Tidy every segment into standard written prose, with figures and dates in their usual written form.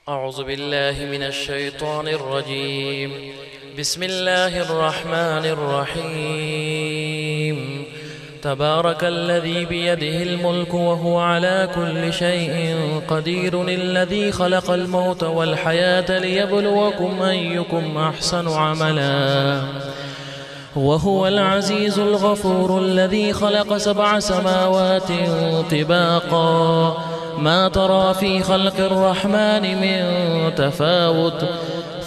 أعوذ بالله من الشيطان الرجيم. بسم الله الرحمن الرحيم. تبارك الذي بيده الملك وهو على كل شيء قدير، الذي خلق الموت والحياة ليبلوكم أيكم أحسن عملا، وهو العزيز الغفور، الذي خلق 7 سماوات طباقا، ما ترى في خلق الرحمن من تفاوت،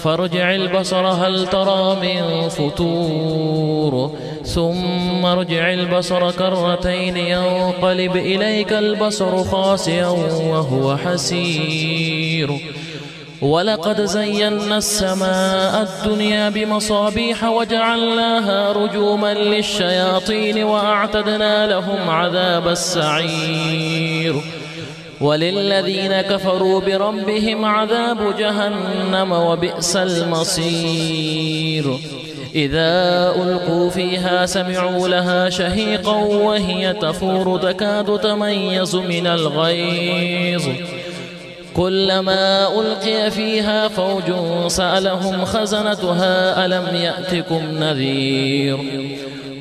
فارجع البصر هل ترى من فطور، ثم ارجع البصر كرتين ينقلب إليك البصر خاسئا وهو حسير. ولقد زينا السماء الدنيا بمصابيح وجعلناها رجوما للشياطين وأعتدنا لهم عذاب السعير. وللذين كفروا بربهم عذاب جهنم وبئس المصير. إذا ألقوا فيها سمعوا لها شهيقا وهي تفور تكاد تميز من الغيظ، كلما ألقي فيها فوج سألهم خزنتها ألم يأتكم نذير،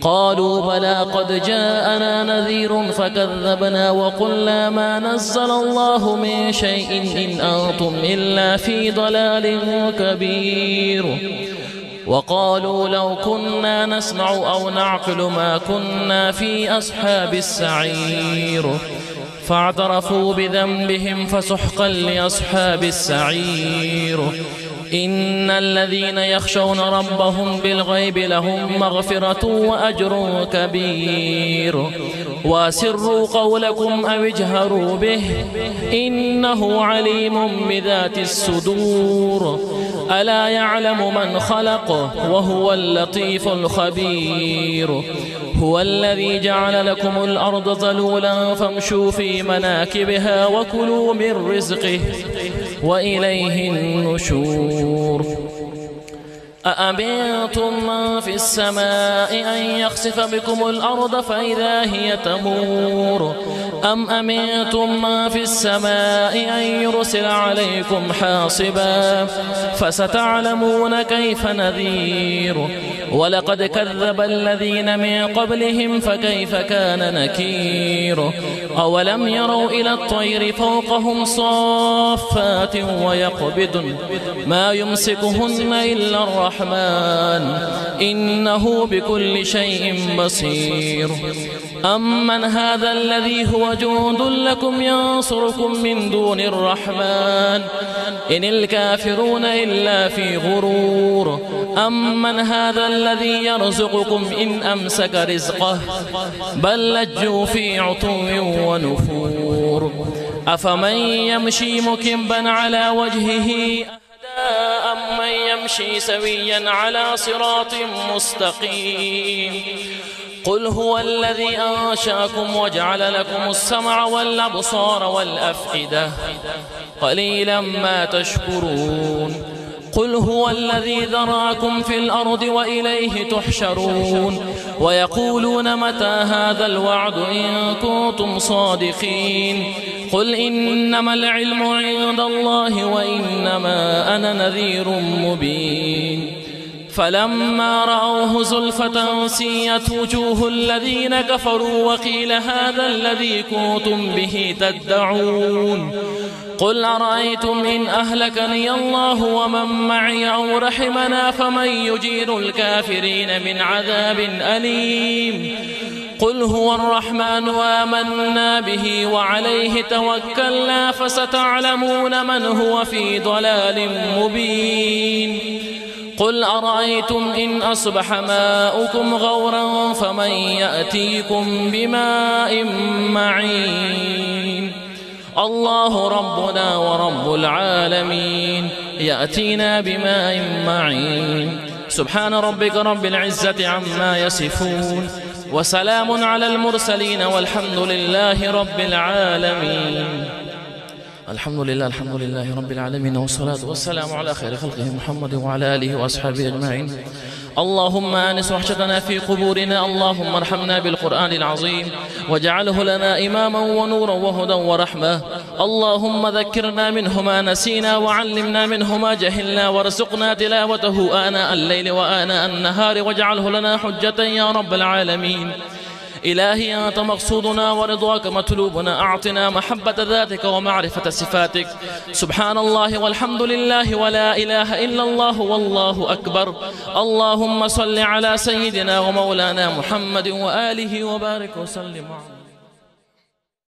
قالوا بلى قد جاءنا نذير فكذبنا وقلنا ما نزل الله من شيء إن أنتم إلا في ضلال كبير. وقالوا لو كنا نسمع أو نعقل ما كنا في أصحاب السعير، فاعترفوا بذنبهم فسحقا لأصحاب السعير. إن الذين يخشون ربهم بالغيب لهم مغفرة وأجر كبير. وأسروا قولكم أو اجهروا به إنه عليم بذات الصدور. ألا يعلم من خلق وهو اللطيف الخبير. هو الذي جعل لكم الأرض ذلولا فامشوا في مناكبها وكلوا من رزقه وإليه النشور. أأمنتم من في السماء أن يخسف بكم الأرض فإذا هي تمور، أم أمنتم من في السماء أن يرسل عليكم حاصبا، فستعلمون كيف نذير. ولقد كذب الذين من قبلهم فكيف كان نكير. أولم يروا إلى الطير فوقهم صافات ويقبضن ما يمسكهن إلا الرحمن إنه بكل شيء بصير. أمن هذا الذي هو جند لكم ينصركم من دون الرحمن إن الكافرون إلا في غرور. أمن هذا الذي يرزقكم إن أمسك رزقه بل لجوا في عتو ونفور. أفمن يمشي مكبا على وجهه أمن يمشي سويا على صراط مستقيم. قل هو الذي أنشأكم وجعل لكم السمع والأبصار والأفئدة قليلا ما تشكرون. قل هو الذي ذراكم في الأرض وإليه تحشرون. ويقولون متى هذا الوعد إن كنتم صادقين. قل إنما العلم عند الله وإنما أنا نذير مبين. فلما رأوه زلفة سيئت وجوه الذين كفروا وقيل هذا الذي كنتم به تدعون. قل أرأيتم إن أهلكني الله ومن معي أو رحمنا فمن يجير الكافرين من عذاب أليم. قل هو الرحمن آمنا به وعليه توكلنا فستعلمون من هو في ضلال مبين. قل أرأيتم إن أصبح ماؤكم غورا فمن يأتيكم بماء معين. الله ربنا ورب العالمين يأتينا بماء معين. سبحان ربك رب العزة عما يصفون وسلام على المرسلين والحمد لله رب العالمين. الحمد لله رب العالمين، والصلاة والسلام على خير خلقه محمد وعلى آله وأصحابه أجمعين. اللهم آنس وحشتنا في قبورنا، اللهم ارحمنا بالقرآن العظيم واجعله لنا إماما ونورا وهدى ورحمة. اللهم ذكرنا منه ما نسينا وعلمنا منه ما جهلنا، وارزقنا تلاوته آناء الليل وآناء النهار، واجعله لنا حجة يا رب العالمين. إلهي أنت مقصودنا ورضاك مطلوبنا، أعطنا محبة ذاتك ومعرفة صفاتك. سبحان الله والحمد لله ولا إله إلا الله والله أكبر. اللهم صل على سيدنا ومولانا محمد وآله وبارك وسلم.